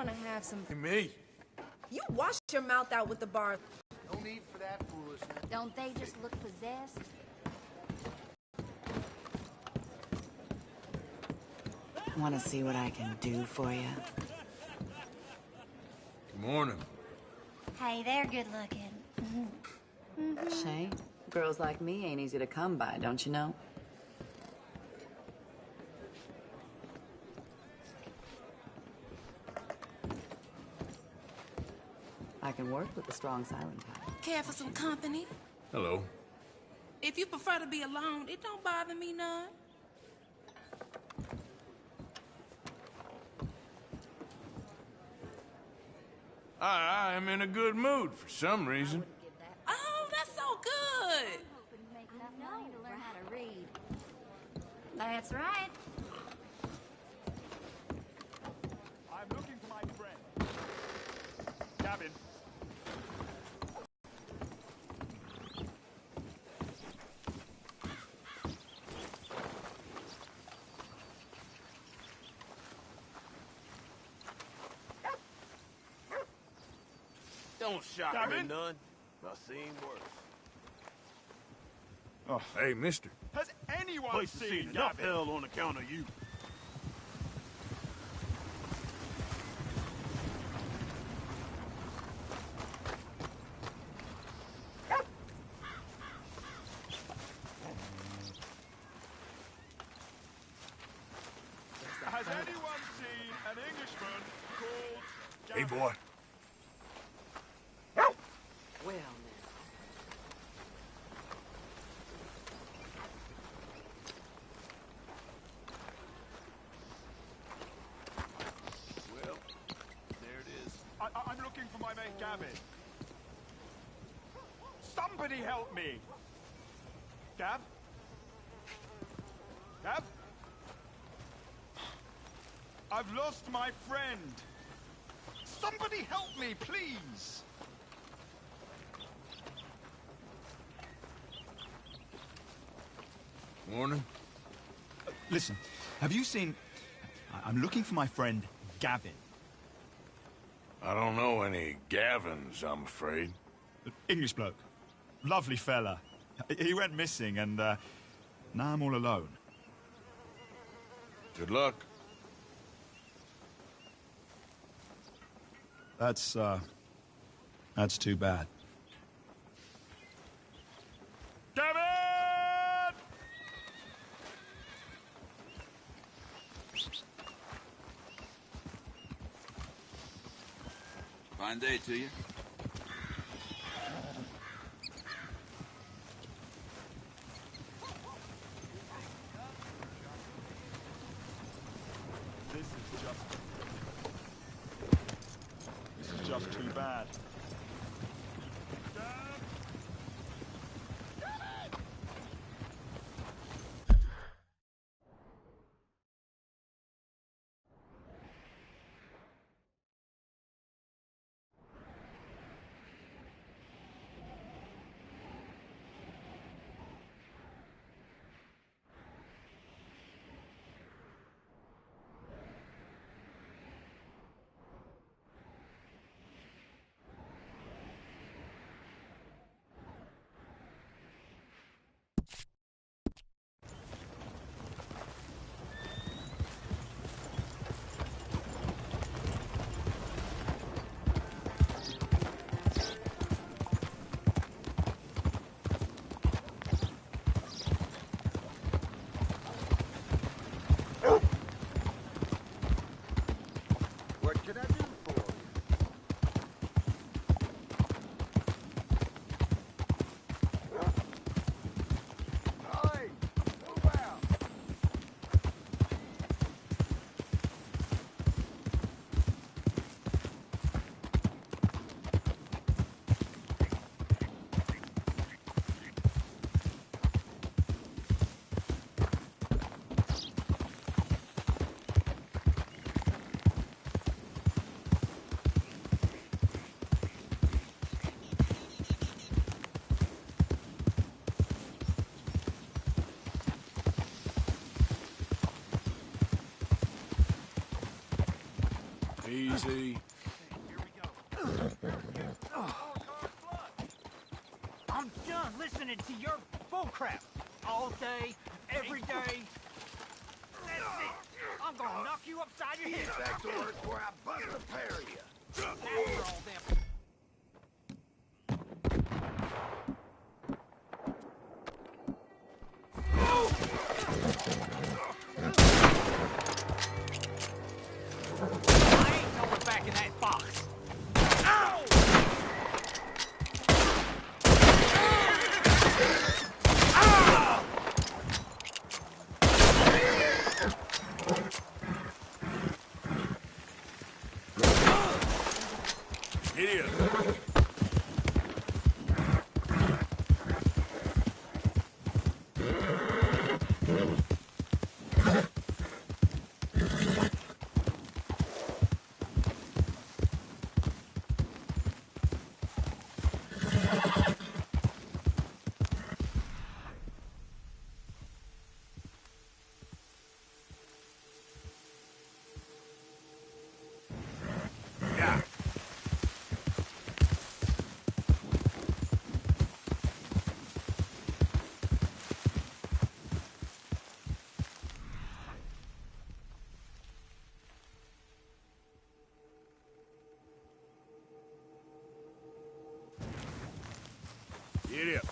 wanna have some... Me? You wash your mouth out with the bar. No need for that foolishness. Don't they just look possessed? Want to see what I can do for you? Good morning. Hey, they're good looking. Shay, girls like me ain't easy to come by, don't you know? I can work with the strong silent type. Care for some company? Hello. If you prefer to be alone, it don't bother me none. I am in a good mood for some reason. Oh, that's so good. To learn how to read. That's right. I'm looking for my friend. Gavin. Don't shock Gavin? me none. I've seen worse. Oh. Hey, mister. Has anyone Place has seen seen enough Gavin? hell on account of you. Has anyone seen an Englishman called Hey, Gavin? boy. Well, Well, there it is. I'm looking for my mate Gavin. Somebody help me! Gav? Gav? I've lost my friend. Somebody help me, please! Morning. Listen, have you seen... I'm looking for my friend Gavin. I don't know any Gavins, I'm afraid. English bloke. Lovely fella. He went missing and now I'm all alone. Good luck. That's too bad. Gavin! Fine day to you. This is just too bad. What can I do for you? Hey, move out. Easy. I'm done listening to your bullcrap. All day, every day. That's it. I'm gonna knock you upside your head. Get back to work before I bust a pair of you. After all them. I ain't going back in that box. Ow! Ah! Idiot. Yeah. Idiot.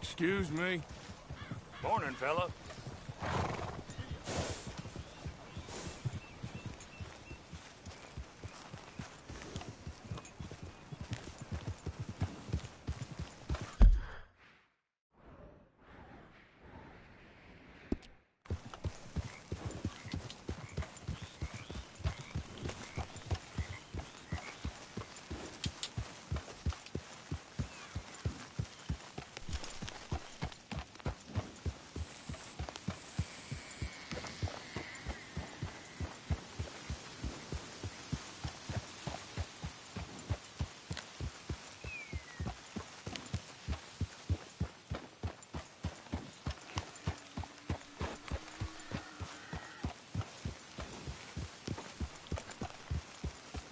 Excuse me. Morning, fella.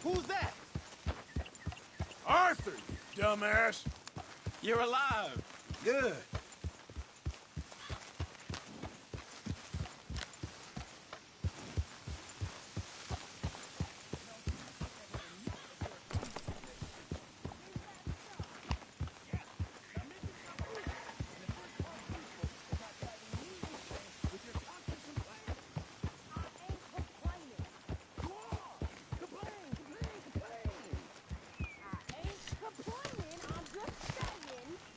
Who's that? Arthur, you dumbass. You're alive. Good.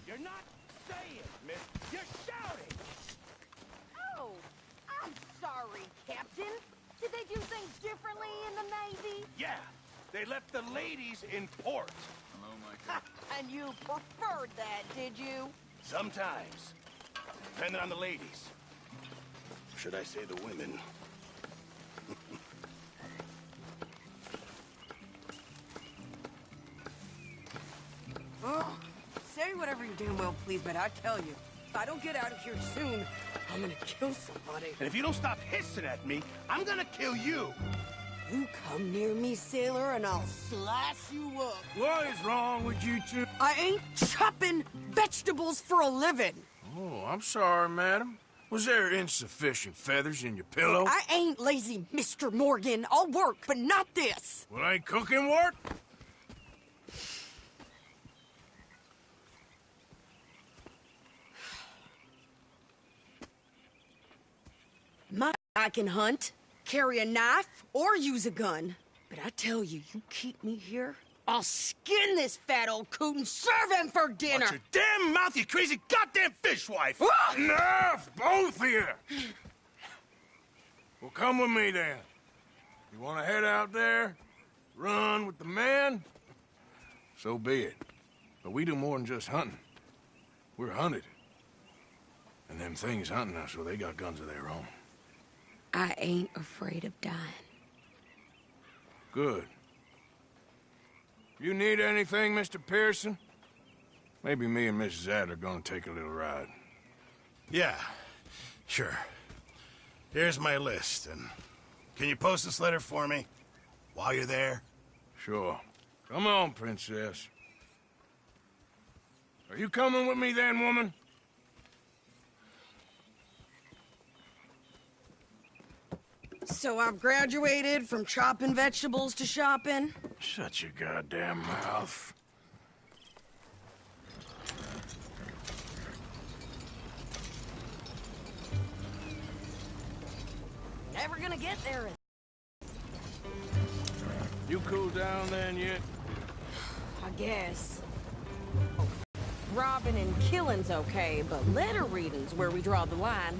You're not saying, miss. You're shouting. Oh, I'm sorry, Captain. Did they do things differently in the Navy? Yeah, they left the ladies in port. Hello, Michael. And you preferred that, did you? Sometimes. Depending on the ladies. Should I say the women? Oh, say whatever you damn well please, but I tell you, if I don't get out of here soon, I'm gonna kill somebody. And if you don't stop hissing at me, I'm gonna kill you. You come near me, sailor, and I'll slice you up. What is wrong with you two? I ain't chopping vegetables for a living. Oh, I'm sorry, madam. Was there insufficient feathers in your pillow? I ain't lazy, Mr. Morgan. I'll work, but not this. Well, ain't cooking work? I can hunt, carry a knife, or use a gun. But I tell you, you keep me here, I'll skin this fat old coot and serve him for dinner. Watch your damn mouth, you crazy goddamn fishwife! Ah! Enough, both of you! Well, come with me, then. You want to head out there, run with the men? So be it. But we do more than just hunting. We're hunted. And them things hunting us, so they got guns of their own. I ain't afraid of dying. Good. You need anything, Mr. Pearson? Maybe me and Mrs. Ad are gonna take a little ride. Yeah, sure. Here's my list, and can you post this letter for me while you're there? Sure. Come on, Princess. Are you coming with me then, woman? So I've graduated from chopping vegetables to shopping? Shut your goddamn mouth. Never gonna get there. You cooled down then yet? I guess. Robbing and killing's okay, but letter reading's where we draw the line.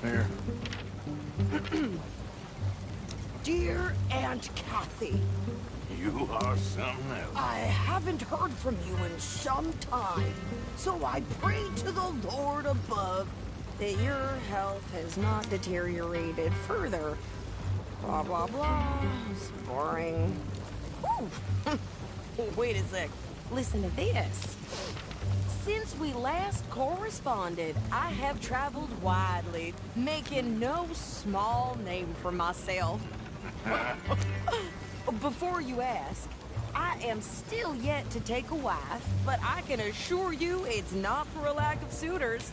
Here. Dear Aunt Kathy, You are something else. I haven't heard from you in some time, so I pray to the Lord above that your health has not deteriorated further. Blah, blah, blah. It's boring. Whew. Wait a sec. Listen to this. Since we last corresponded, I have traveled widely, making no small name for myself. Before you ask, I am still yet to take a wife, but I can assure you it's not for a lack of suitors.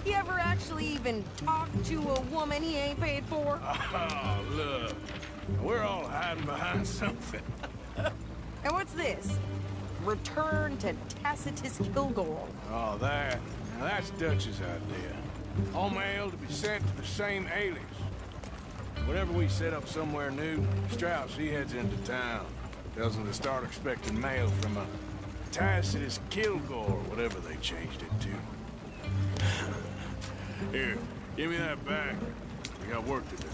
You ever actually even talk to a woman he ain't paid for? Oh, look. We're all hiding behind something. And what's this? Return to Tacitus Kilgore. Oh, that. Now, that's Dutch's idea. All mail to be sent to the same alias. Whenever we set up somewhere new, Strauss, he heads into town. Tells them to start expecting mail from a Tacitus Kilgore, whatever they changed it to. Here, give me that back. We got work to do.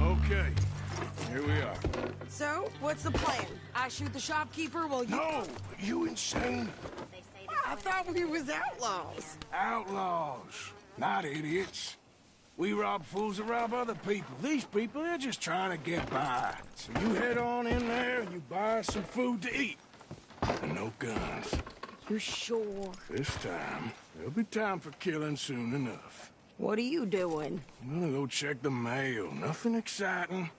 Okay, here we are. So, what's the plan? I shoot the shopkeeper while you... No! You insane? I thought we was outlaws. Outlaws, not idiots. We rob fools that rob other people. These people, they're just trying to get by. So you head on in there and you buy some food to eat. And no guns. You sure? This time, there'll be time for killing soon enough. What are you doing? I'm gonna go check the mail. Nothing exciting.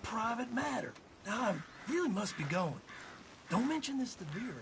private matter. Now, I really must be going. Don't mention this to Vera.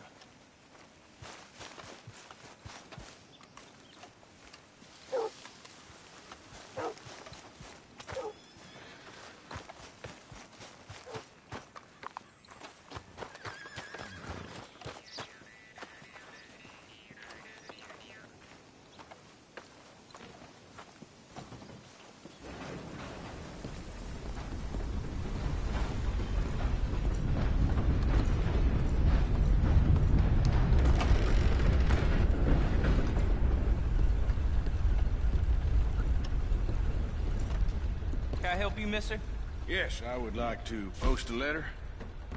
Can I help you, mister? Yes, I would like to post a letter.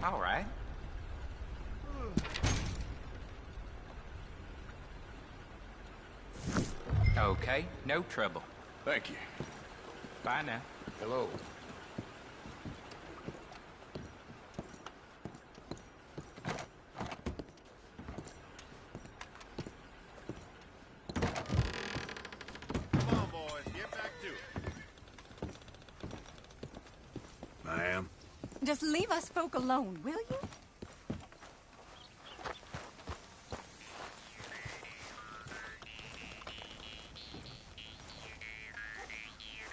All right. Okay, no trouble. Thank you. Bye now. Hello. Come on, boys, get back to it. Ma'am. Just leave us folk alone, will you?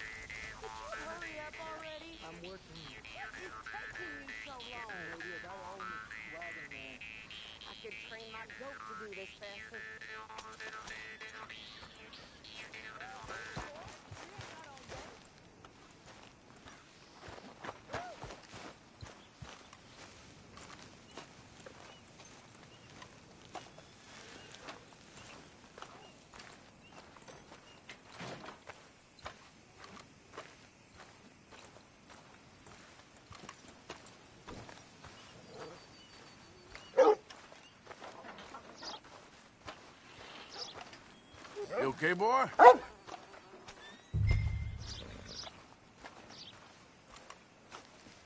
Hurry up already. I'm working. What is taking you so long? I could train my goat to do this faster. You okay, boy?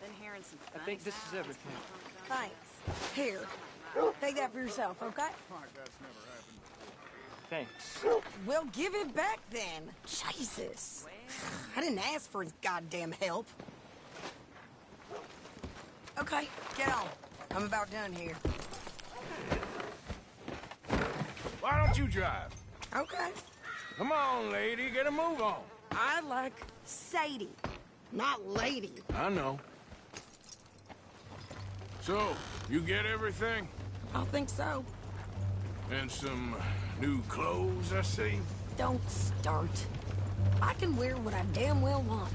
Been hearing some I think this is everything. Thanks. Here. Take that for yourself, okay? Thanks. Well, give it back then. Jesus. I didn't ask for his goddamn help. Okay, get on. I'm about done here. Why don't you drive? Okay. Come on, lady, get a move on. I like Sadie, not lady. I know. So, you get everything? I think so. And some new clothes, I see? Don't start. I can wear what I damn well want.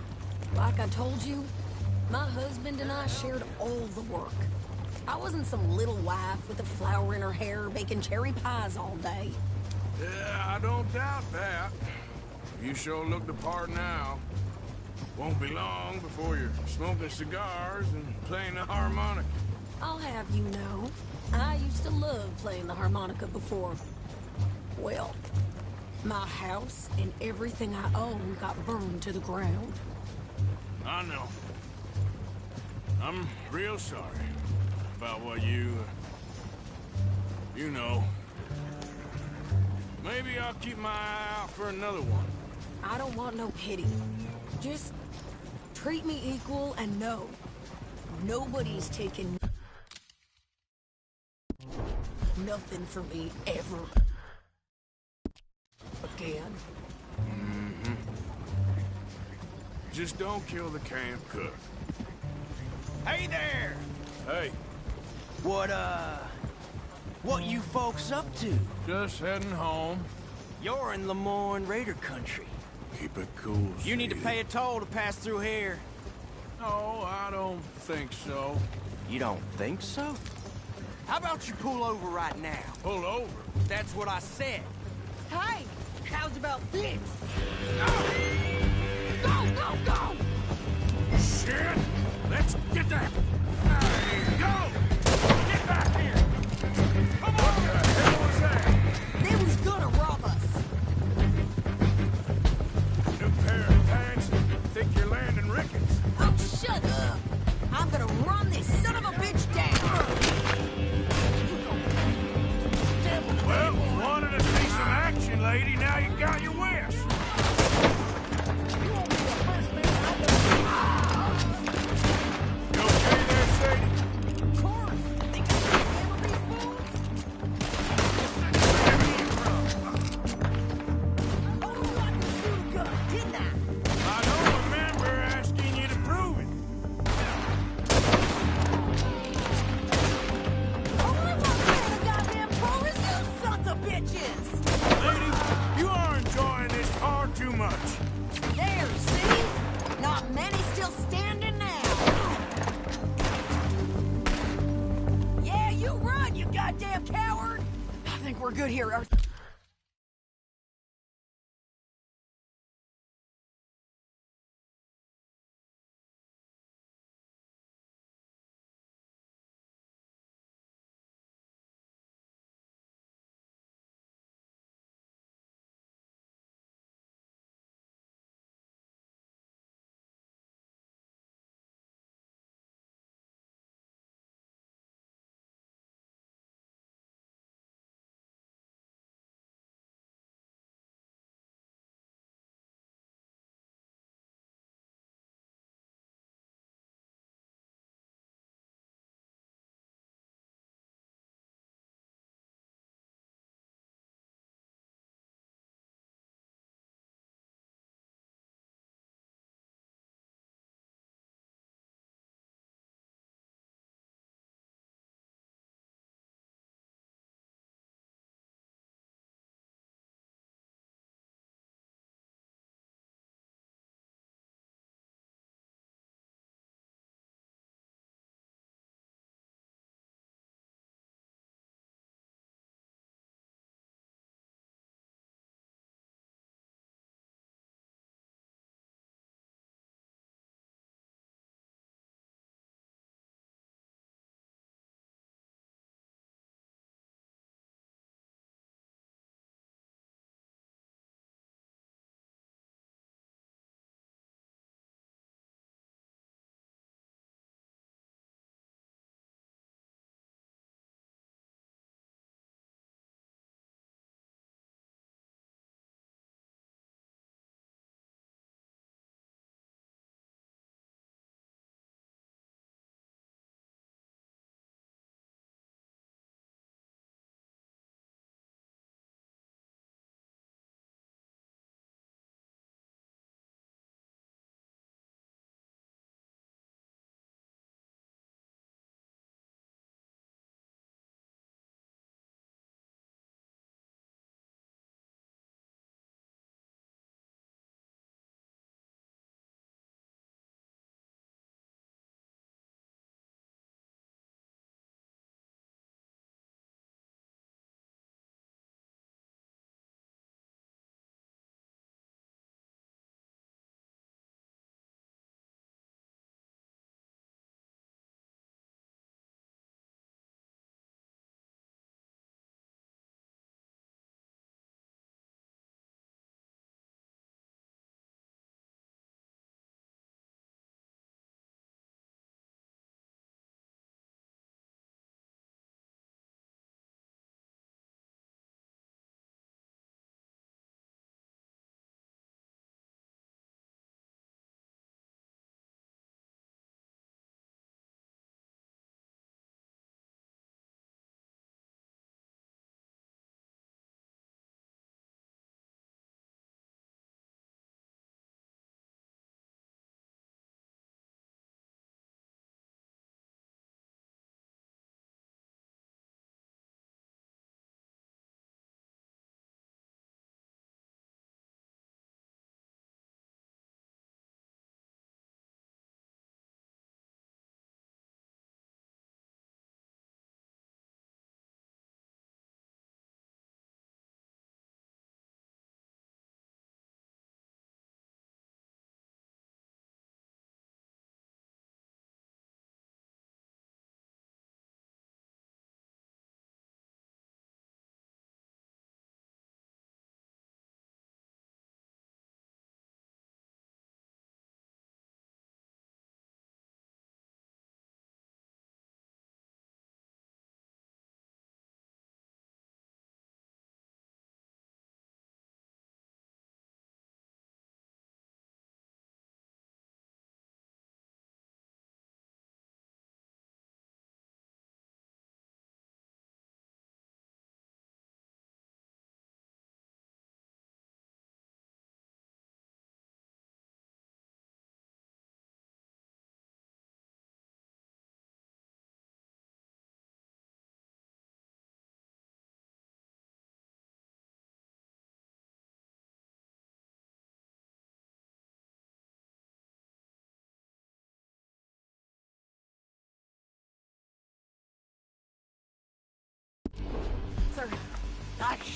Like I told you, my husband and I shared all the work. I wasn't some little wife with a flower in her hair baking cherry pies all day. Yeah, I don't doubt that. You sure look the part now. Won't be long before you're smoking cigars and playing the harmonica. I'll have you know, I used to love playing the harmonica before. Well, my house and everything I own got burned to the ground. I know. I'm real sorry about what you know. Maybe I'll keep my eye out for another one. I don't want no pity. Just treat me equal and know nobody's taking nothing from me ever again. Mm-hmm. Just don't kill the camp cook. Hey there! Hey, What you folks up to? just heading home. You're in Lemoyne Raider country. Keep it cool, You need to Sadie. pay a toll to pass through here. No, I don't think so. You don't think so? How about you pull over right now? Pull over. That's what I said. Hey, how's about this? Go! Shit! Let's get that! Go! Get back here! Come on! What the hell was that? They was gonna rob us. New pair of pants? Think you're landing Ricketts? Oh, shut up. I'm gonna run this son of a bitch down. Well, wanted to see some action, lady. Now you got your wish. good here.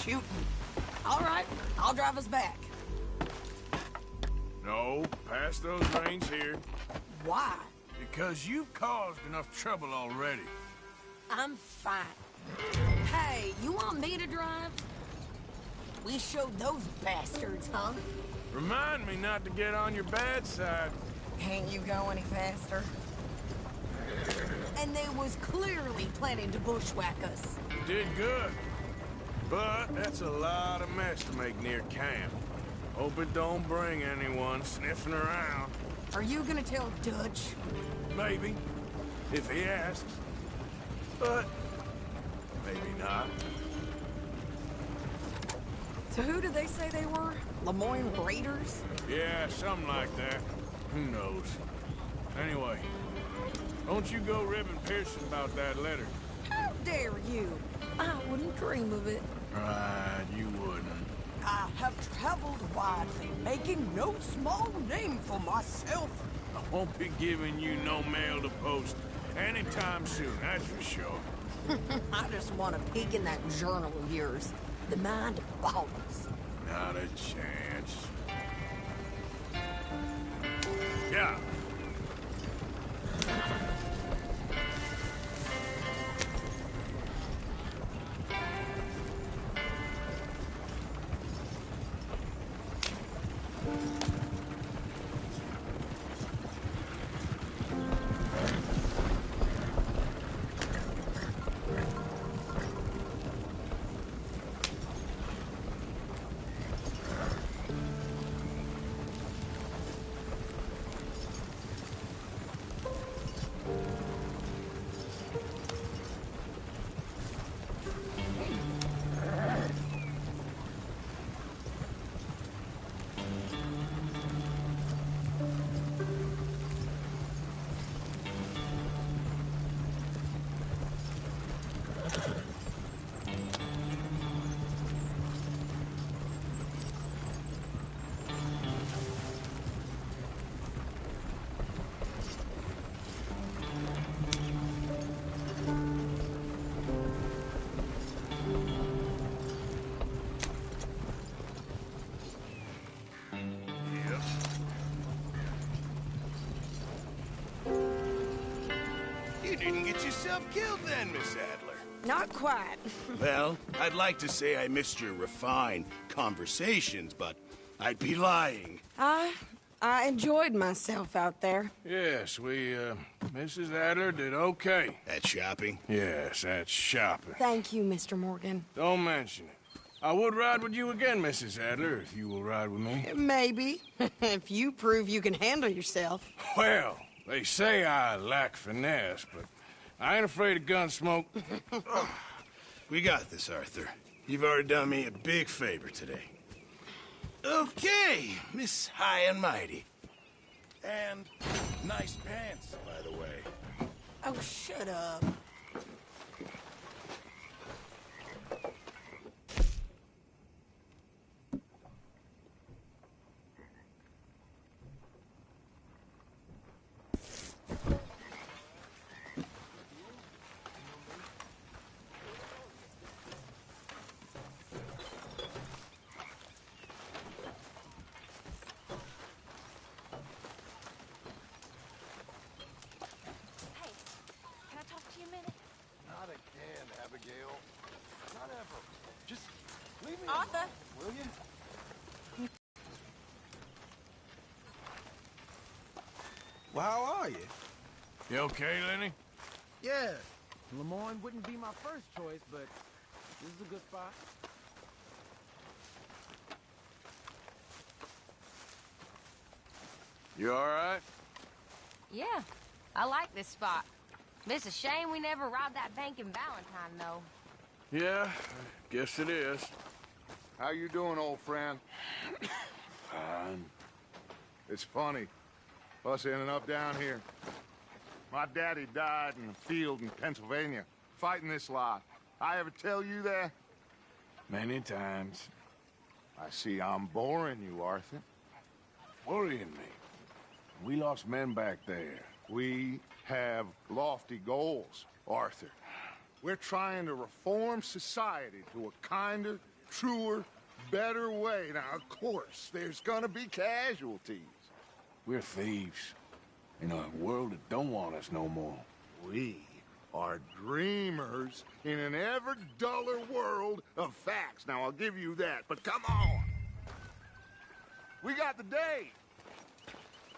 shooting. All right, I'll drive us back. No, pass those reins here. Why? Because you've caused enough trouble already. I'm fine. Hey, you want me to drive? We showed those bastards, huh? Remind me not to get on your bad side. Can't you go any faster? And they was clearly planning to bushwhack us. You did good. But that's a lot of mess to make near camp. Hope it don't bring anyone sniffing around. Are you gonna tell Dutch? Maybe, if he asks. But maybe not. So who did they say they were? Lemoyne Raiders? Yeah, something like that. Who knows? Anyway, don't you go ribbing Pearson about that letter. How dare you? I wouldn't dream of it. Right, you wouldn't. I have traveled widely, making no small name for myself. I won't be giving you no mail to post anytime soon, that's for sure. I just want to peek in that journal of yours. The mind of ballers. Not a chance. Yeah. You didn't get yourself killed then, Miss Adler. Not quite. Well, I'd like to say I missed your refined conversations, but I'd be lying. I enjoyed myself out there. Yes, Mrs. Adler did okay. At shopping? Yes, that's shopping. Thank you, Mr. Morgan. Don't mention it. I would ride with you again, Mrs. Adler, if you will ride with me. Maybe. If you prove you can handle yourself. Well, they say I lack finesse, but I ain't afraid of gun smoke. We got this, Arthur. You've already done me a big favor today. Okay, Miss High and Mighty. And nice pants, by the way. Oh, shut up. Arthur? Will you? Well, how are you? You okay, Lenny? Yeah. Lemoyne wouldn't be my first choice, but this is a good spot. You all right? Yeah, I like this spot. It's a shame we never robbed that bank in Valentine, though. Yeah, I guess it is. How you doing, old friend? Fine. It's funny. Us ending up down here. My daddy died in a field in Pennsylvania, fighting this lot. I ever tell you that? Many times. I see I'm boring you, Arthur. Worrying me. We lost men back there. We have lofty goals, Arthur. We're trying to reform society to a kinder, truer, better way. Now, of course, there's gonna be casualties. We're thieves in a world that don't want us no more. We are dreamers in an ever duller world of facts. Now, I'll give you that, but come on. We got the day.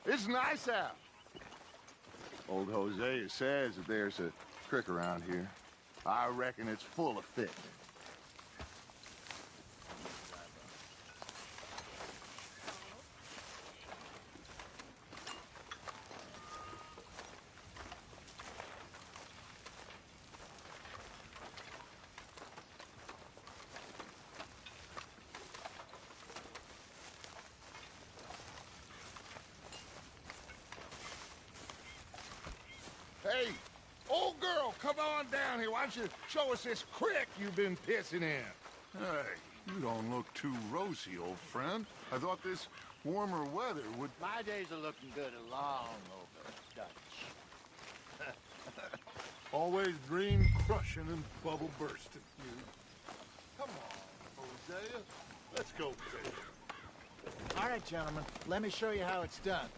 It's nice out. Old Hosea says that there's a creek around here. I reckon it's full of fish. Hey, old girl, come on down here. Why don't you show us this creek you've been pissing in? Hey, you don't look too rosy, old friend. I thought this warmer weather would... My days are looking good along over, Dutch. Always dream crushing and bubble bursting. Come on, Hosea. Let's go fishing. All right, gentlemen, let me show you how it's done.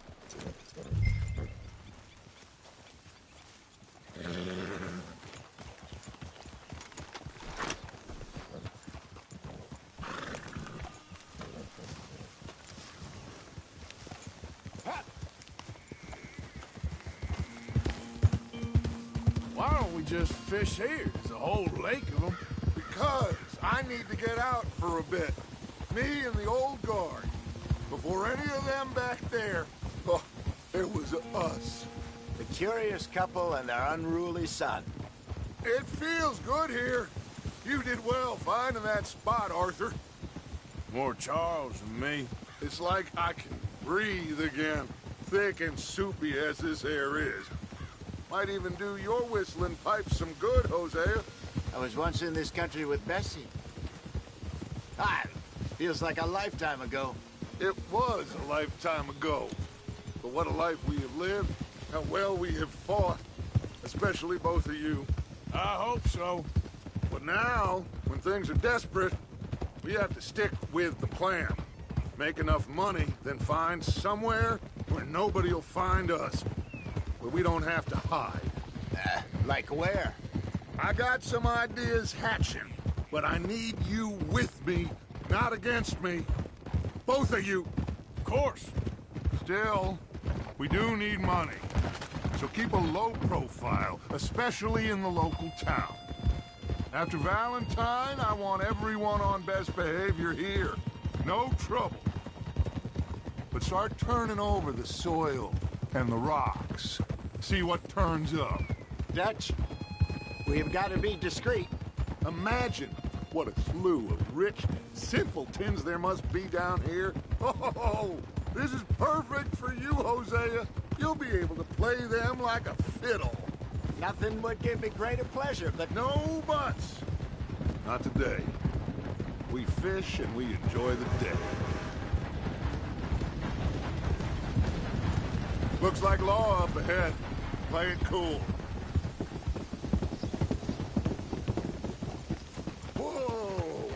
Why don't we just fish here? There's a whole lake of them. Because I need to get out for a bit. Me and the old guard. Before any of them back there, oh, it was us. The curious couple and their unruly son. It feels good here. You did well finding that spot, Arthur. More Charles than me. It's like I can breathe again, thick and soupy as this air is. Might even do your whistling pipes some good, Hosea. I was once in this country with Bessie. Feels like a lifetime ago. It was a lifetime ago. But what a life we have lived, how well we have fought. Especially both of you. I hope so. But now, when things are desperate, we have to stick with the plan. Make enough money, then find somewhere where nobody will find us. Where we don't have to hide. Like where? I got some ideas hatching, but I need you with me, not against me. Both of you. Of course. Still, we do need money. So keep a low profile, especially in the local town. After Valentine, I want everyone on best behavior here. No trouble. But start turning over the soil and the rocks. See what turns up. Dutch, we've got to be discreet. Imagine what a slew of rich simpletons there must be down here. Oh, this is perfect for you, Hosea. You'll be able to play them like a fiddle. Nothing would give me greater pleasure, but... No buts. Not today. We fish and we enjoy the day. Looks like law up ahead. Play it cool. Whoa!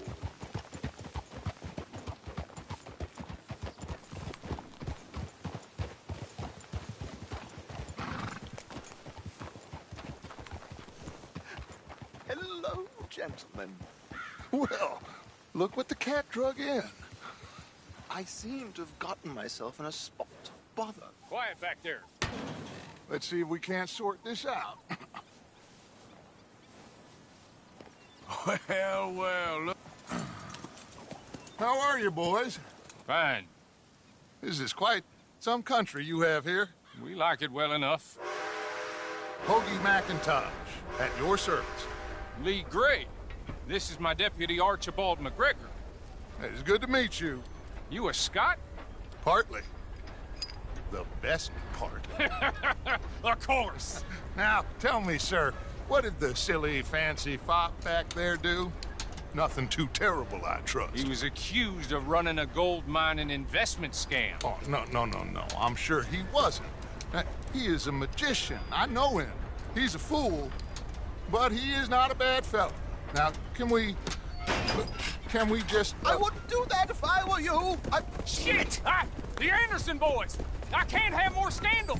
Hello, gentlemen. Well, look what the cat drug in. I seem to have gotten myself in a spot of bother. Quiet back there. Let's see if we can't sort this out. Well, look. How are you, boys? Fine. This is quite some country you have here. We like it well enough. Hoagie McIntosh, at your service. Lee Gray. This is my deputy Archibald McGregor. It's good to meet you. You a Scot? Partly. The best part. Of course. Now, tell me, sir, what did the silly, fancy fop back there do? Nothing too terrible, I trust. He was accused of running a gold mining investment scam. Oh, no. I'm sure he wasn't. He is a magician. I know him. He's a fool, but he is not a bad fellow. Now, can we Can we just... I wouldn't do that if I were you! Shit! The Anderson boys! I can't have more scandal!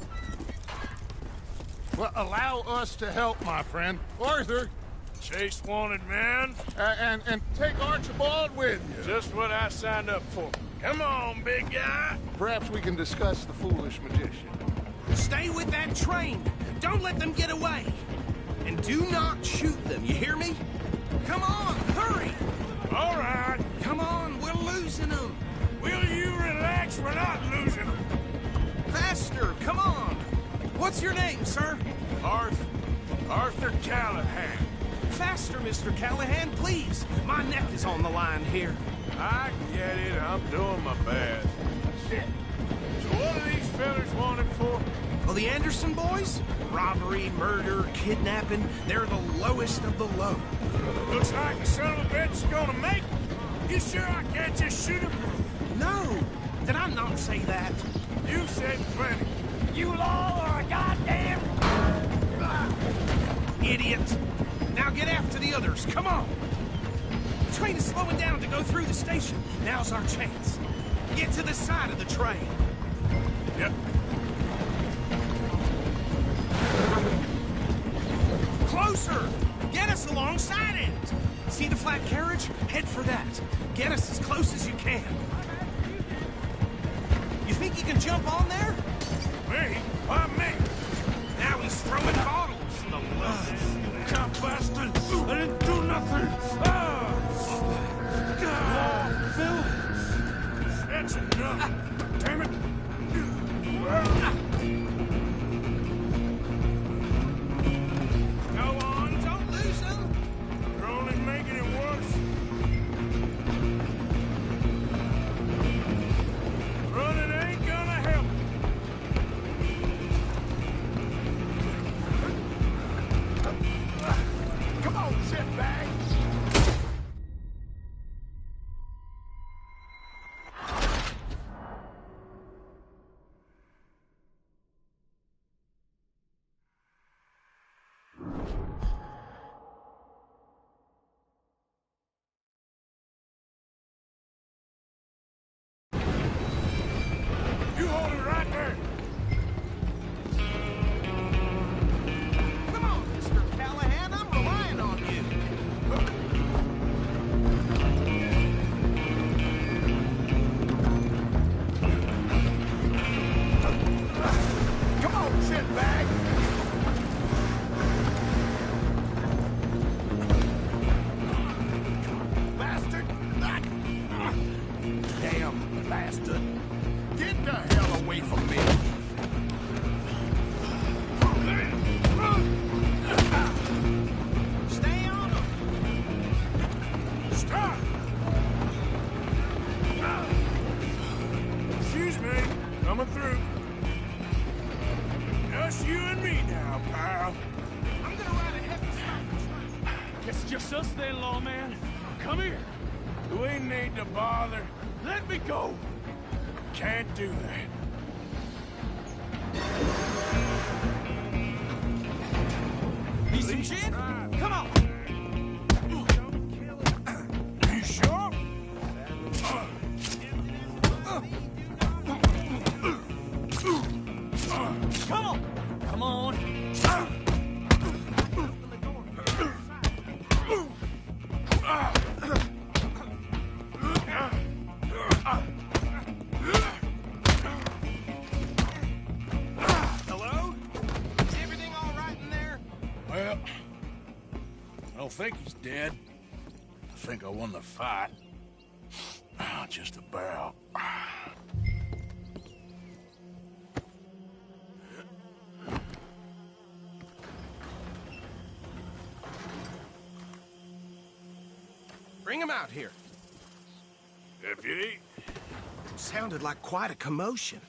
Well, allow us to help, my friend. Arthur! Chase wanted man. And take Archibald with you. Just what I signed up for. Come on, big guy. Perhaps we can discuss the foolish magician. Stay with that train. Don't let them get away. And do not shoot them, you hear me? Come on, hurry! All right. Come on, we're losing them. Will you relax? We're not losing them. Faster, come on. What's your name, sir? Arthur Callahan. Faster, Mr. Callahan, please. My neck is on the line here. I get it. I'm doing my best. Shit. So what are these fellas wanted for? Well, the Anderson boys? Robbery, murder, kidnapping. They're the lowest of the low. Looks like the son of a bitch is gonna make it. You sure I can't just shoot him? No. Did I not say that? You said plenty. You all are a goddamn... Idiot. Now get after the others. Come on. The train is slowing down to go through the station. Now's our chance. Get to the side of the train. Yep. Closer! Get us alongside it! See the flat carriage? Head for that. Get us as close as you can. You think you can jump on there? Me? Why me? Now he's throwing bottles. The Cop bastard! I didn't do nothing! Phil? That's enough! Damn it! Go on, don't lose them! You're only making it worse. Running ain't gonna help. Come on, shitbags! You hold it right there. Come on, Mr. Callahan, I'm relying on you. Come on, shitbag! Bastard! Damn bastard! Get the hell away from me! Stay on them. Stop! Excuse me, coming through. Just you and me now, pal. I'm gonna ride a heavy stop. Guess it's just us then, lawman. Come here. We need to bother. Let me go. Can't do that. Need some gin? Come on. You sure? Come on. Come on. Hello? Is everything all right in there? Well, I don't think he's dead. I think I won the fight. Just about. Bring him out here. Deputy, Sounded like quite a commotion.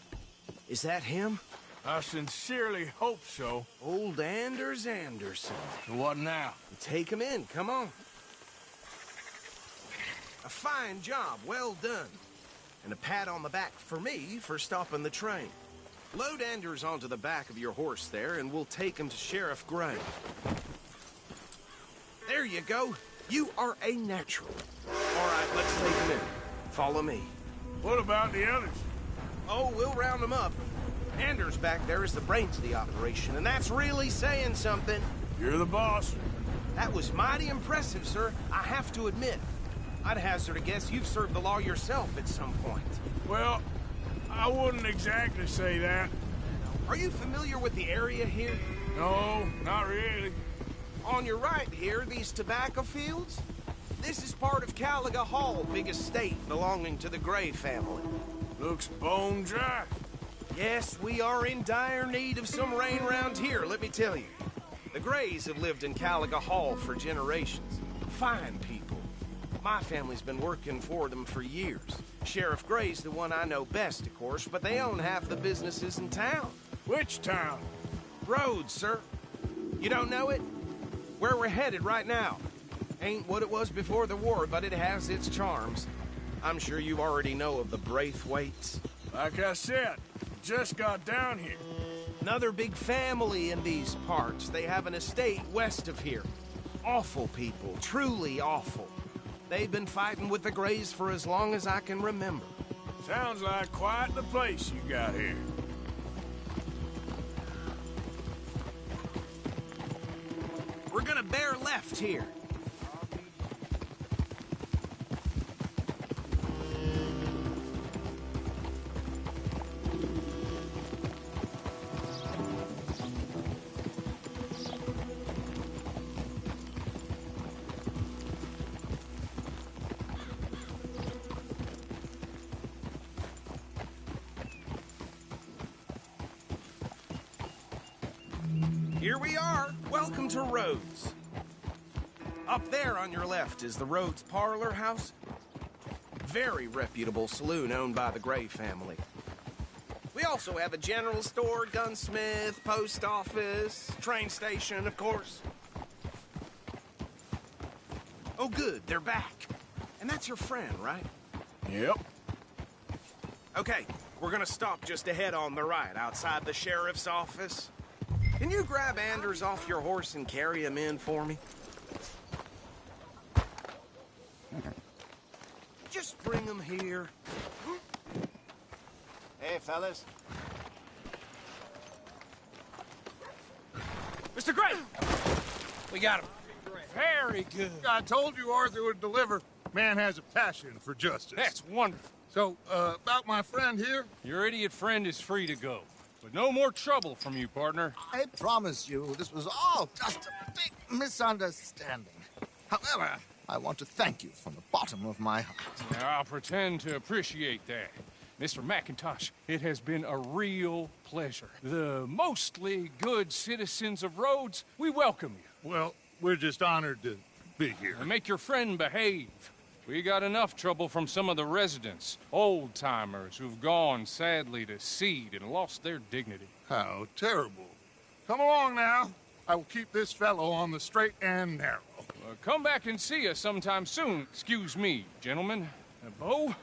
Is that him? I sincerely hope so. Old Anders Anderson. So what now? Take him in, come on. A fine job, well done. And a pat on the back for me for stopping the train. Load Anders onto the back of your horse there, and we'll take him to Sheriff Gray. There you go. You are a natural. All right, let's take them in. Follow me. What about the others? Oh, we'll round them up. Anders back there is the brains of the operation, and that's really saying something. You're the boss. That was mighty impressive, sir. I have to admit. I'd hazard a guess you've served the law yourself at some point. Well, I wouldn't exactly say that. Are you familiar with the area here? No, not really. On your right here, these tobacco fields? This is part of Caliga Hall, big estate belonging to the Gray family. Looks bone dry. Yes, we are in dire need of some rain around here, let me tell you. The Grays have lived in Caliga Hall for generations. Fine people. My family's been working for them for years. Sheriff Gray's the one I know best, of course, but they own half the businesses in town. Which town? Rhodes, sir. You don't know it? Where we're headed right now. Ain't what it was before the war, but it has its charms. I'm sure you already know of the Braithwaites. Like I said, just got down here. Another big family in these parts. They have an estate west of here. Awful people, truly awful. They've been fighting with the Grays for as long as I can remember. Sounds like quite the place you got here. We're gonna bear left here. Here we are. Welcome to Rhodes. Up there on your left is the Rhodes Parlor House. Very reputable saloon owned by the Gray family. We also have a general store, gunsmith, post office, train station, of course. Oh, good. They're back. And that's your friend, right? Yep. Okay, we're gonna stop just ahead on the right, outside the sheriff's office. Can you grab Anders off your horse and carry him in for me? Just bring him here. Hey, fellas. Mr. Gray! We got him. Very good. I told you Arthur would deliver. Man has a passion for justice. That's wonderful. So, about my friend here? Your idiot friend is free to go. But no more trouble from you, partner. I promise you, this was all just a big misunderstanding. However, I want to thank you from the bottom of my heart. Now, I'll pretend to appreciate that. Mr. McIntosh, it has been a real pleasure. The mostly good citizens of Rhodes, we welcome you. Well, we're just honored to be here. And make your friend behave. We got enough trouble from some of the residents, old-timers who've gone, sadly, to seed and lost their dignity. How terrible. Come along now. I will keep this fellow on the straight and narrow. Come back and see us sometime soon. Excuse me, gentlemen. Bo,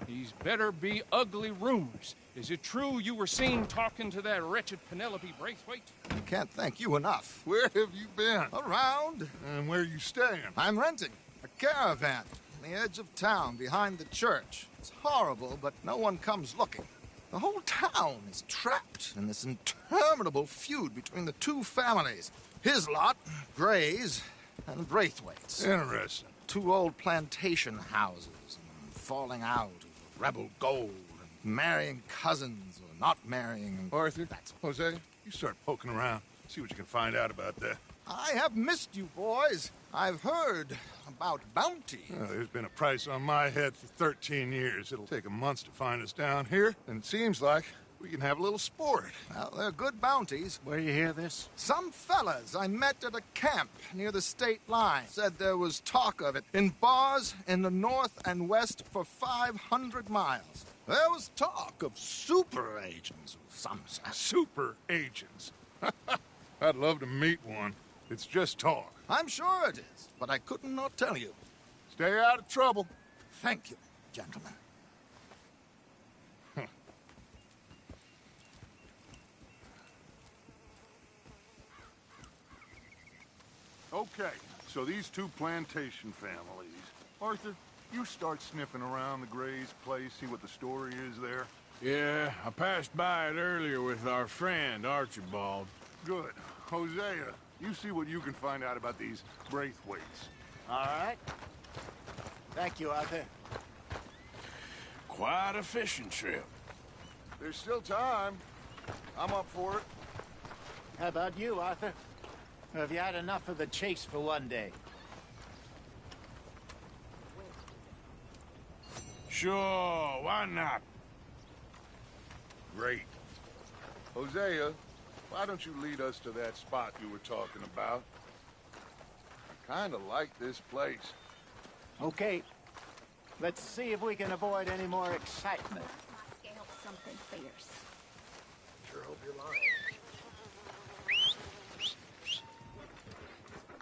these better be ugly rumors. Is it true you were seen talking to that wretched Penelope Braithwaite? I can't thank you enough. Where have you been? Around. And where are you staying? I'm renting a caravan on the edge of town behind the church. It's horrible, but no one comes looking. The whole town is trapped in this interminable feud between the two families. His lot, Gray's, and Braithwaite's. Interesting. Two old plantation houses, and falling out of rebel gold, and marrying cousins or not marrying. Arthur, Jose, you start poking around. See what you can find out about that. I have missed you, boys. I've heard about bounty. There's been a price on my head for 13 years. It'll take a month to find us down here, and it seems like we can have a little sport. Well, they're good bounties. Where you hear this? Some fellas I met at a camp near the state line said there was talk of it in bars in the north and west for 500 miles. There was talk of super agents of some sort. Super agents? I'd love to meet one. It's just talk. I'm sure it is, but I couldn't not tell you. Stay out of trouble. Thank you, gentlemen. Okay, so these two plantation families. Arthur, you start sniffing around the Gray's place, see what the story is there. Yeah, I passed by it earlier with our friend, Archibald. Good. Hosea, you see what you can find out about these Braithwaites. All right. Thank you, Arthur. Quite a fishing trip. There's still time. I'm up for it. How about you, Arthur? Or have you had enough of the chase for one day? Sure, why not? Great. Hosea, why don't you lead us to that spot you were talking about? I kind of like this place. Okay. Let's see if we can avoid any more excitement. Scale something fierce. Sure hope you're lying.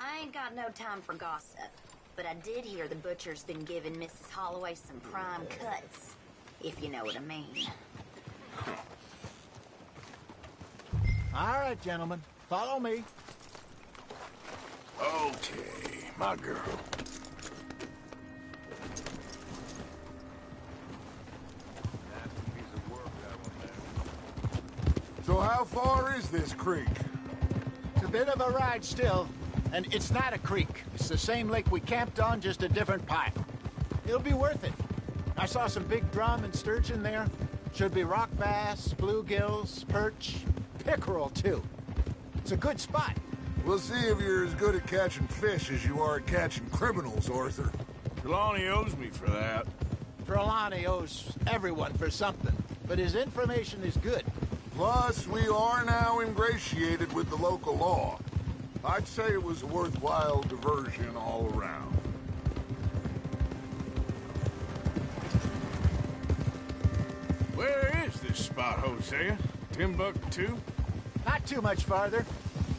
I ain't got no time for gossip, but I did hear the butcher's been giving Mrs. Holloway some prime cuts, if you know what I mean. All right, gentlemen. Follow me. Okay, my girl. So how far is this creek? It's a bit of a ride still, and it's not a creek. It's the same lake we camped on, just a different pipe. It'll be worth it. I saw some big drum and sturgeon there. Should be rock bass, bluegills, perch, pickerel too. It's a good spot. We'll see if you're as good at catching fish as you are at catching criminals, Arthur. Trelawney owes me for that. Trelawney owes everyone for something, but his information is good. Plus, we are now ingratiated with the local law. I'd say it was a worthwhile diversion all around. Where is this spot, Hosea? Timbuktu? Not too much farther.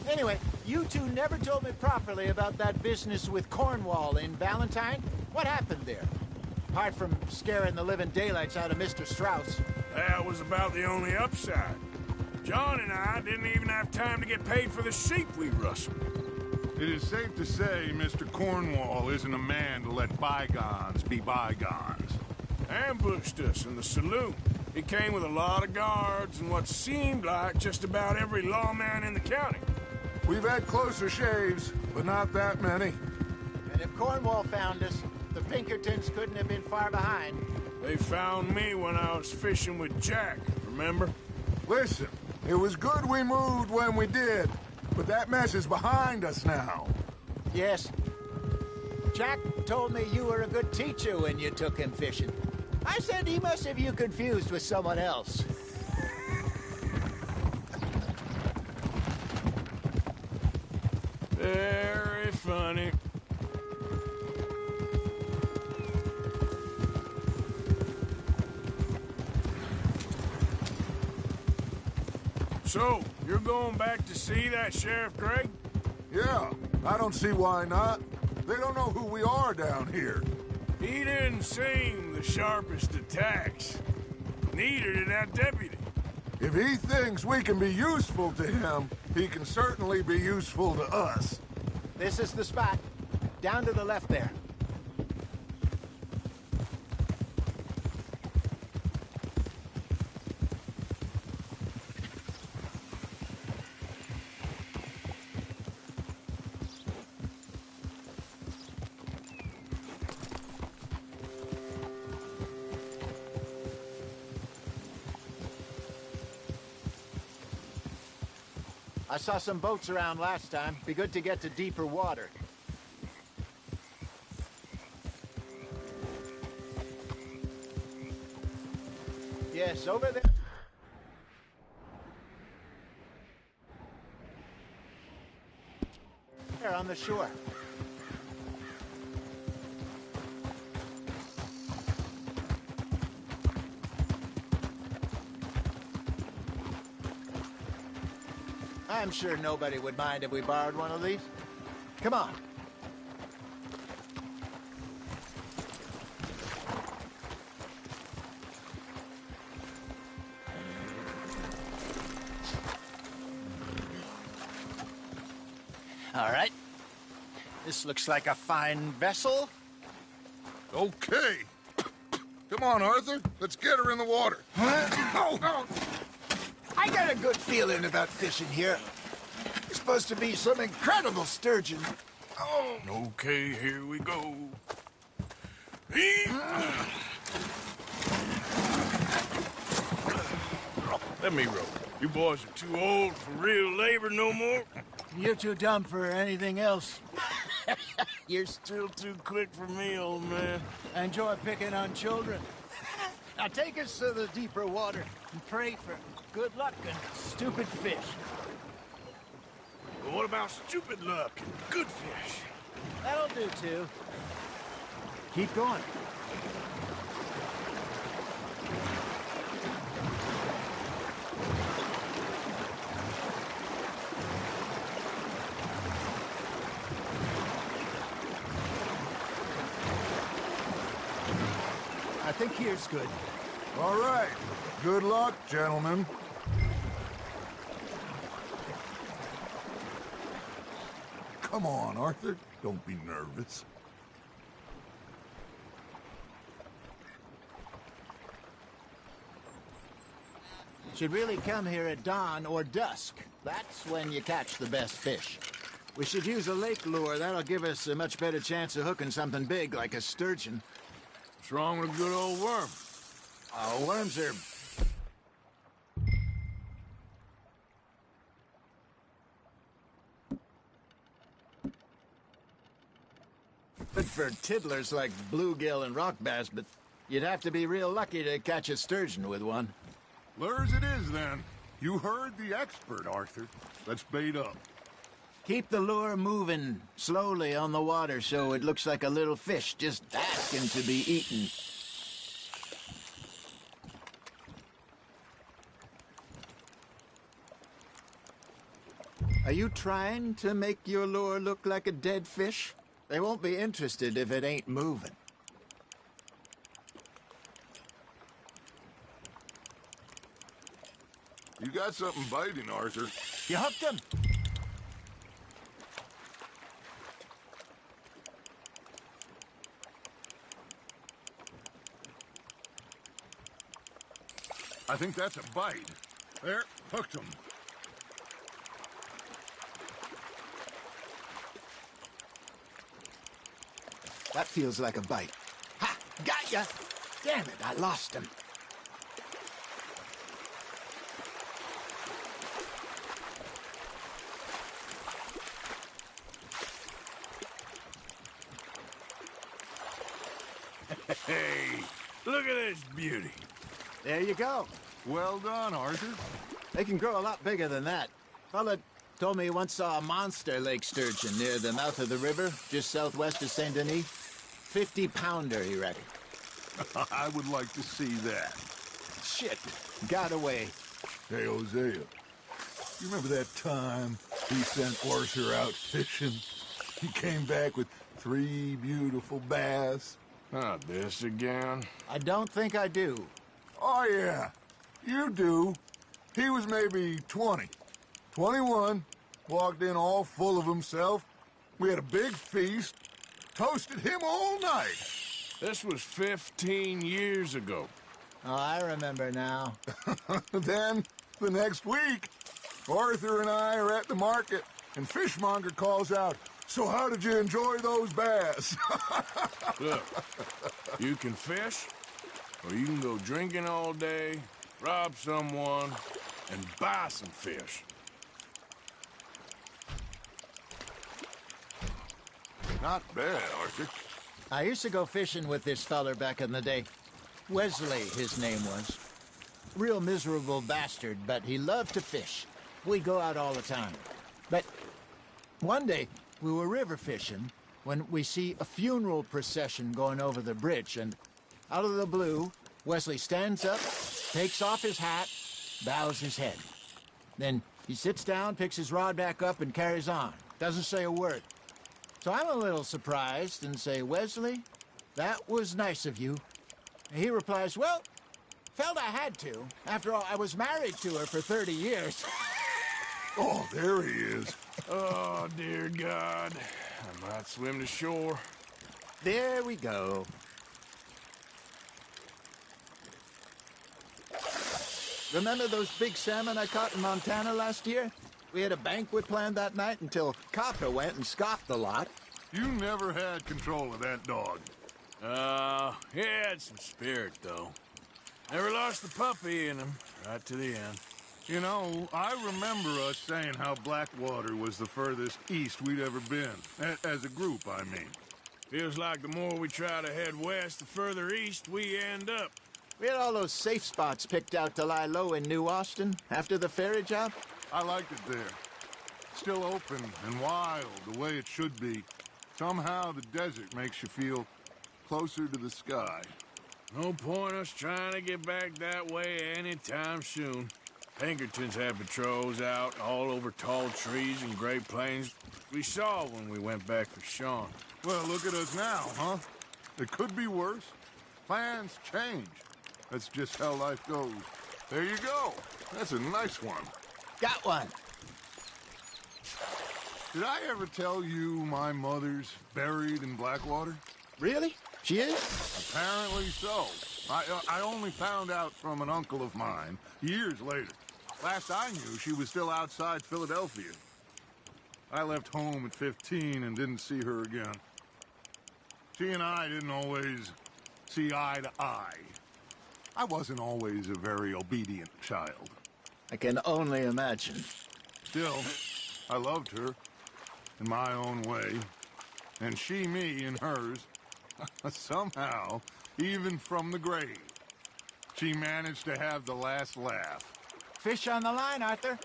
Anyway, you two never told me properly about that business with Cornwall in Valentine. What happened there? Apart from scaring the living daylights out of Mr. Strauss. That was about the only upside. John and I didn't even have time to get paid for the sheep we rustled. It is safe to say Mr. Cornwall isn't a man to let bygones be bygones. Ambushed us in the saloon. He came with a lot of guards and what seemed like just about every lawman in the county. We've had closer shaves, but not that many. And if Cornwall found us, the Pinkertons couldn't have been far behind. They found me when I was fishing with Jack, remember? Listen, it was good we moved when we did, but that mess is behind us now. Yes. Jack told me you were a good teacher when you took him fishing. I said he must have you confused with someone else. Very funny. So, you're going back to see that Sheriff Gray? Yeah, I don't see why not. They don't know who we are down here. He didn't seem the sharpest attacks. Neither did that deputy. If he thinks we can be useful to him, he can certainly be useful to us. This is the spot. Down to the left there. I saw some boats around last time. Be good to get to deeper water. Yes, over there. There on the shore. I'm sure nobody would mind if we borrowed one of these. Come on. All right. This looks like a fine vessel. Okay. Come on, Arthur. Let's get her in the water. Oh. I got a good feeling about fishing here. It's supposed to be some incredible sturgeon. Oh. Okay, here we go. Let me row. You boys are too old for real labor no more. You're too dumb for anything else. You're still too quick for me, old man. I enjoy picking on children. Now take us to the deeper water and pray for good luck and stupid fish. But what about stupid luck and good fish? That'll do, too. Keep going. I think here's good. All right. Good luck, gentlemen. Come on, Arthur. Don't be nervous. Should really come here at dawn or dusk. That's when you catch the best fish. We should use a lake lure. That'll give us a much better chance of hooking something big like a sturgeon. What's wrong with a good old worm? Worms are... good for tiddlers like bluegill and rock bass, but you'd have to be real lucky to catch a sturgeon with one. Lures it is, then. You heard the expert, Arthur. Let's bait up. Keep the lure moving slowly on the water so it looks like a little fish just asking to be eaten. Are you trying to make your lure look like a dead fish? They won't be interested if it ain't moving. You got something biting, Arthur. You hooked him. I think that's a bite. There, hooked him. That feels like a bite. Ha! Got ya! Damn it, I lost him. Hey, look at this beauty. There you go. Well done, Arthur. They can grow a lot bigger than that. Fella told me he once saw a monster lake sturgeon near the mouth of the river, just southwest of Saint Denis. 50-pounder, he reckoned. I would like to see that. Shit, got away. Hey, Hosea, you remember that time we sent Arthur out fishing? He came back with 3 beautiful bass. Not this again. I don't think I do. Oh, yeah, you do. He was maybe 20, 21, walked in all full of himself. We had a big feast, toasted him all night. This was 15 years ago. Oh, I remember now. Then, the next week, Arthur and I are at the market, and Fishmonger calls out, "So how did you enjoy those bass?" Look, you can fish, or you can go drinking all day, rob someone, and buy some fish. Not bad, Arthur. I used to go fishing with this feller back in the day. Wesley, his name was. Real miserable bastard, but he loved to fish. We'd go out all the time. But one day, we were river fishing when we see a funeral procession going over the bridge, and out of the blue, Wesley stands up, takes off his hat, bows his head. Then he sits down, picks his rod back up, and carries on. Doesn't say a word. So I'm a little surprised and say, "Wesley, that was nice of you." And he replies, "Well, felt I had to. After all, I was married to her for 30 years. Oh, there he is. Oh, dear God. I might swim to shore. There we go. Remember those big salmon I caught in Montana last year? We had a banquet planned that night until Kaka went and scoffed the lot. You never had control of that dog. He had some spirit, though. Never lost the puppy in him, right to the end. You know, I remember us saying how Blackwater was the furthest east we'd ever been. As a group, I mean. Feels like the more we try to head west, the further east we end up. We had all those safe spots picked out to lie low in New Austin after the ferry job. I liked it there. Still open and wild, the way it should be. Somehow the desert makes you feel closer to the sky. No point us trying to get back that way anytime soon. Pinkertons had patrols out all over tall trees and Great Plains. We saw when we went back for Sean. Well, look at us now, huh? It could be worse. Plans change. That's just how life goes. There you go. That's a nice one. Got one. Did I ever tell you my mother's buried in Blackwater? Really? She is? Apparently so. I only found out from an uncle of mine years later. Last I knew, she was still outside Philadelphia. I left home at 15 and didn't see her again. She and I didn't always see eye to eye. I wasn't always a very obedient child. I can only imagine. Still, I loved her in my own way, and she me in hers. Somehow, even from the grave, she managed to have the last laugh. Fish on the line, Arthur.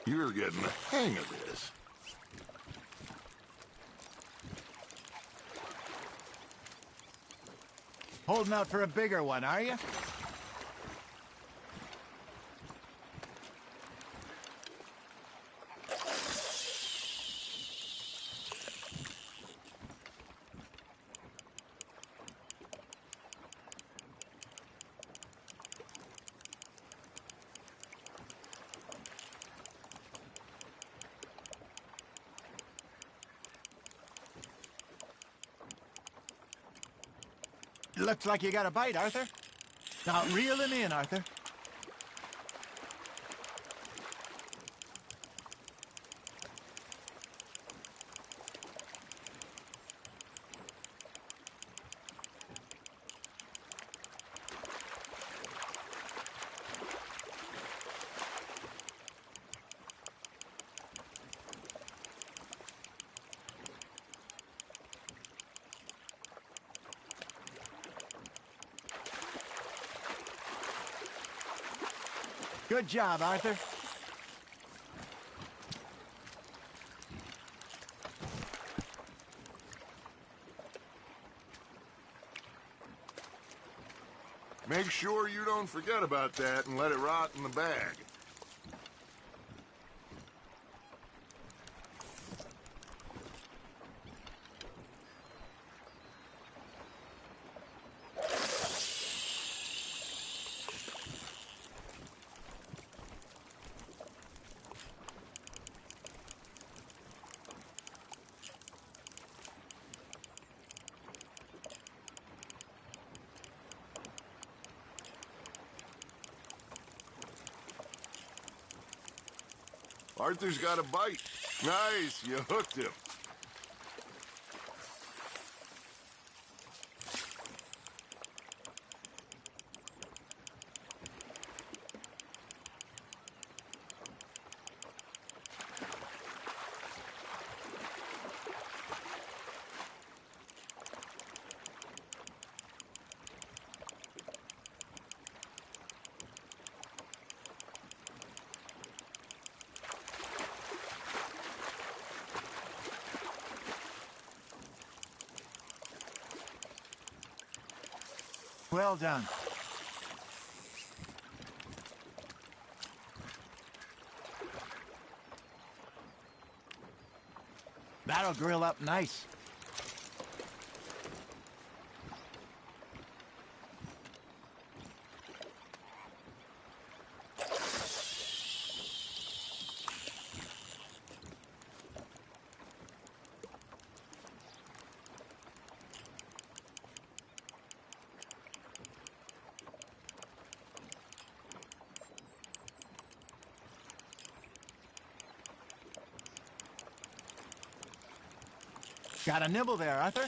You're getting the hang of this. Holding out for a bigger one, are you? Looks like you got a bite, Arthur. Now, reel him in, Arthur. Good job, Arthur. Make sure you don't forget about that and let it rot in the bag. Arthur's got a bite. Nice, you hooked him. Well done. That'll grill up nice. Got a nibble there, Arthur?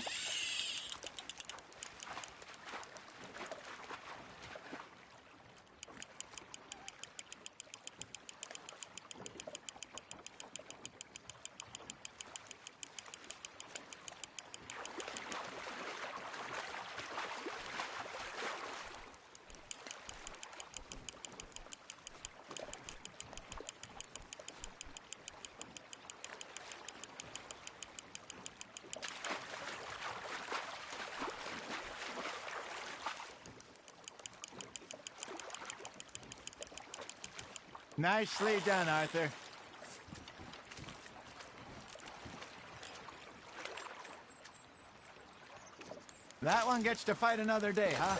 Nicely done, Arthur. That one gets to fight another day, huh?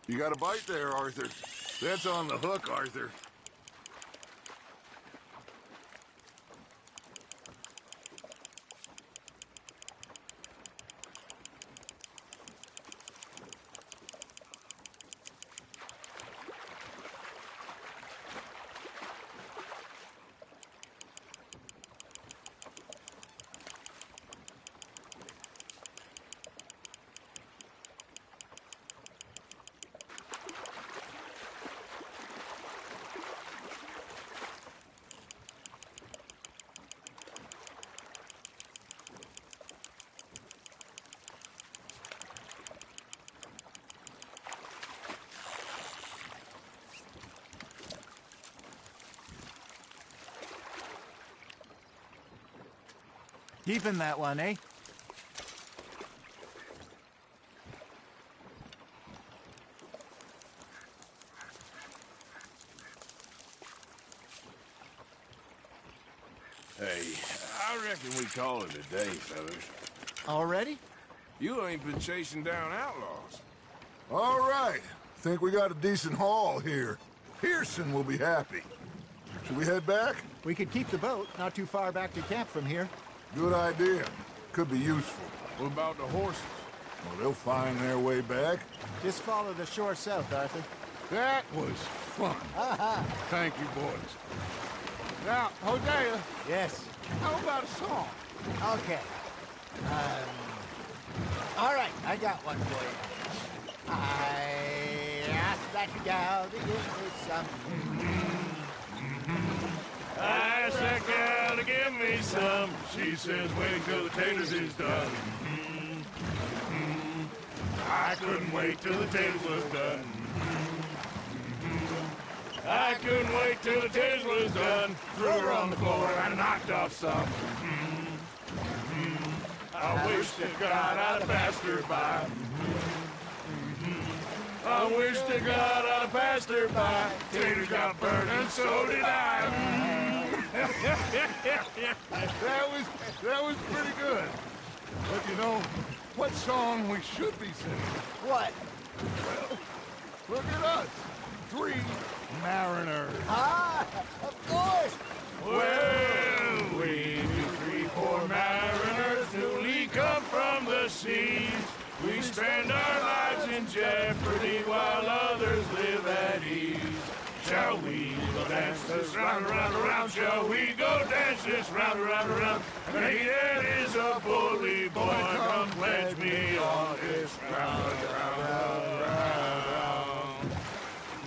You got a bite there, Arthur. That's on the hook, Arthur. Keeping that one, eh? Hey, I reckon we call it a day, fellas. Already? You ain't been chasing down outlaws. All right. Think we got a decent haul here. Pearson will be happy. Should we head back? We could keep the boat not too far back to camp from here. Good idea. Could be useful. What about the horses? Well, they'll find their way back. Just follow the shore south, Arthur. That was fun. Thank you, boys. Now, Hosea. Yes? How about a song? Okay. All right, I got one for you. I asked that gal to give me some. I asked that gal to give me some. She says, wait till the taters is done. I couldn't wait till the taters was done. I couldn't wait till the taters was done. Threw her on the floor and knocked off some. I wish to God I'd have passed her by. I wish to God I'd have passed her by. Taters got burned and so did I. That was pretty good. But you know, what song we should be singing? What? Well, look at us. 3 mariners. Ah, of course. Well, we 3 poor mariners newly come from the seas. We spend our lives in jeopardy while others live at ease. Shall we go dance this round, around, around? Shall we go dance this round, around, around? Maiden is a bully boy, come pledge me on this round, round, round.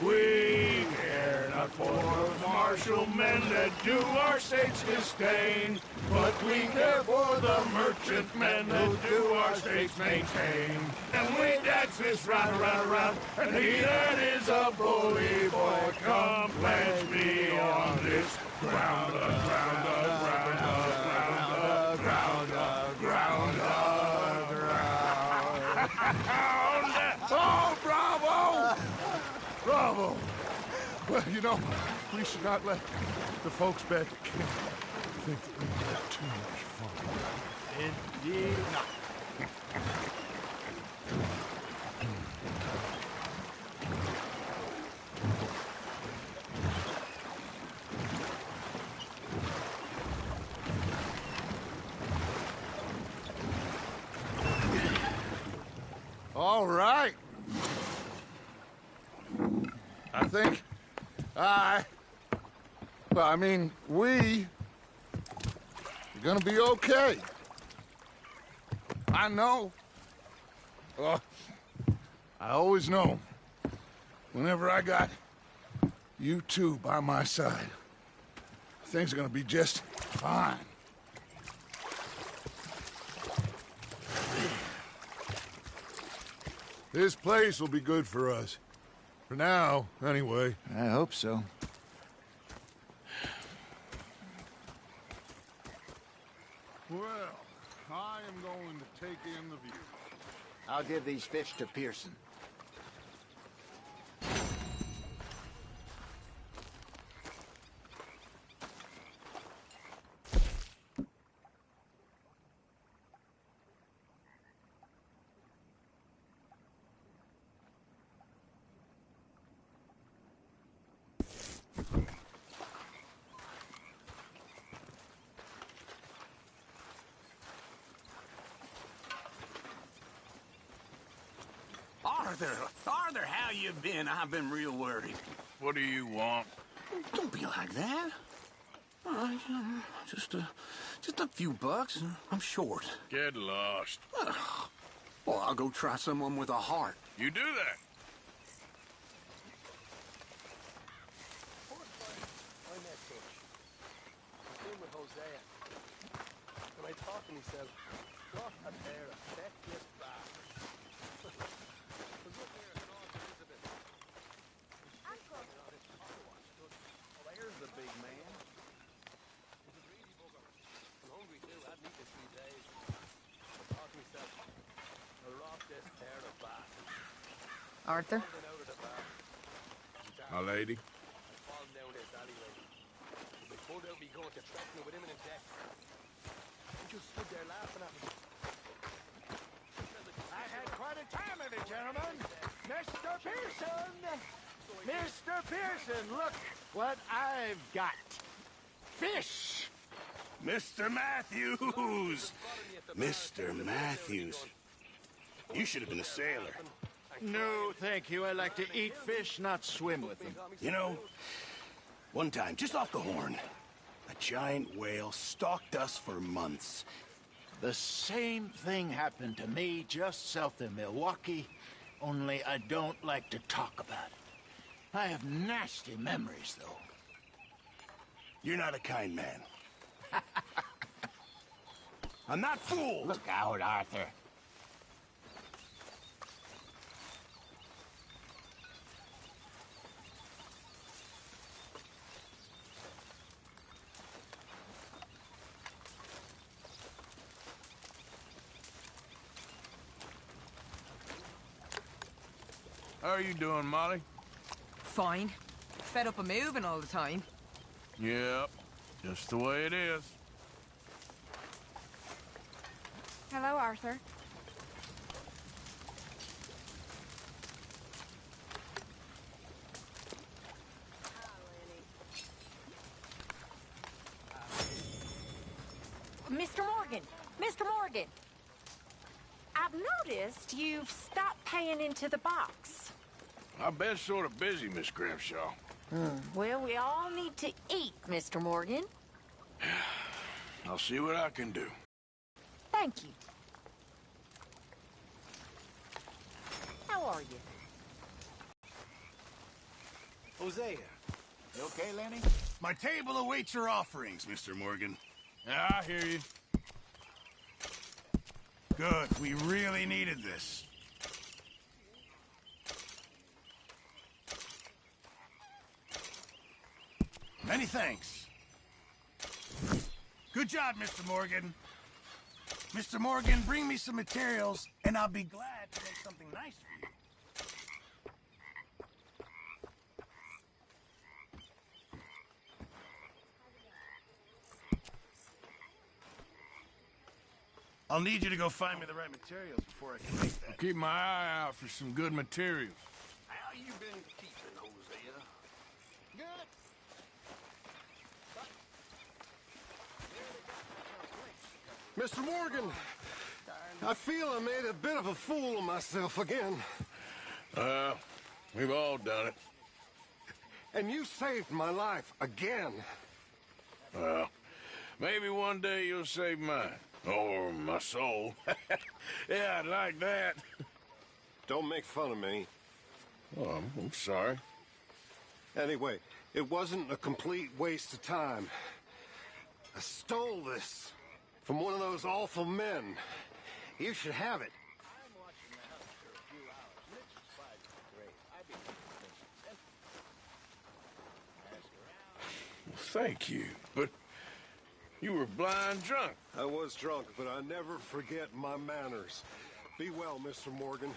We care not for the marsh official men that do our state's disdain, but we care for the merchant men that do our state's maintain. And we dance this round, around, around, and he that is a bully boy, come pledge me on this ground, ground, ground, ground, ground, ground, ground. Oh, bravo! Bravo! Well, you know, we should not let the folks back at camp think that we have too much fun. Indeed not. All right. I think we are gonna be okay. I know. I always know. Whenever I got you two by my side, things are gonna be just fine. This place will be good for us. For now, anyway. I hope so. Well, I am going to take in the view. I'll give these fish to Pearson. Arthur, how you been? I've been real worried. What do you want? Don't be like that. All right, just a few bucks. I'm short. Get lost. Well, I'll go try someone with a heart. You do that. When I talked to myself, what a pair of feckless bastards. Was up there at North Elizabeth. Uncle. Oh, there's the big man. He's a greedy bugger. I'm hungry too. I hadn't eaten in 3 days. I thought to myself, I'll rob this pair of bastards. Arthur? My lady? I'm falling down this alleyway. They pulled out me gun to threaten me with imminent death. I just stood there laughing at me. I've had quite a time of it, gentlemen. Mr. Pearson! Mr. Pearson, look what I've got. Fish! Mr. Matthews! Mr. Matthews. You should have been a sailor. No, thank you. I like to eat fish, not swim with them. You know, one time, just off the Horn, a giant whale stalked us for months. The same thing happened to me just south of Milwaukee, only I don't like to talk about it. I have nasty memories, though. You're not a kind man. I'm not fooled! Look out, Arthur. How are you doing, Molly? Fine. Fed up of moving all the time. Yep, just the way it is. Hello, Arthur. Mr. Morgan! Mr. Morgan! I've noticed you've stopped paying into the box. I've been sort of busy, Miss Grimshaw. Well, we all need to eat, Mr. Morgan. I'll see what I can do. Thank you. How are you? Hosea, you okay, Lenny? My table awaits your offerings, Mr. Morgan. Yeah, I hear you. Good. We really needed this. Many thanks. Good job, Mr. Morgan. Mr. Morgan, bring me some materials, and I'll be glad to make something nice for you. I'll need you to go find me the right materials before I can make that. I'll keep my eye out for some good materials. How you been keeping, Hosea? Good. Mr. Morgan, I feel I made a bit of a fool of myself again. We've all done it. And you saved my life again. Well, maybe one day you'll save mine. Or my soul. Yeah, I'd like that. Don't make fun of me. Oh, I'm sorry. Anyway, it wasn't a complete waste of time. I stole this from one of those awful men. You should have it. Thank you, but you were blind drunk. I was drunk, but I never forget my manners. Be well, Mr. Morgan.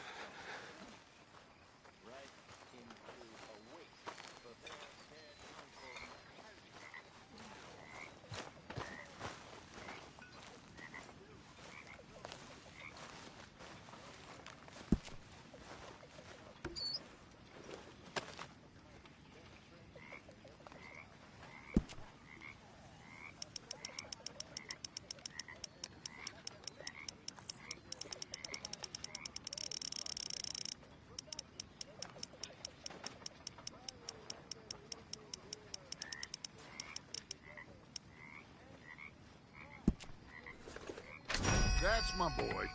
That's my boy.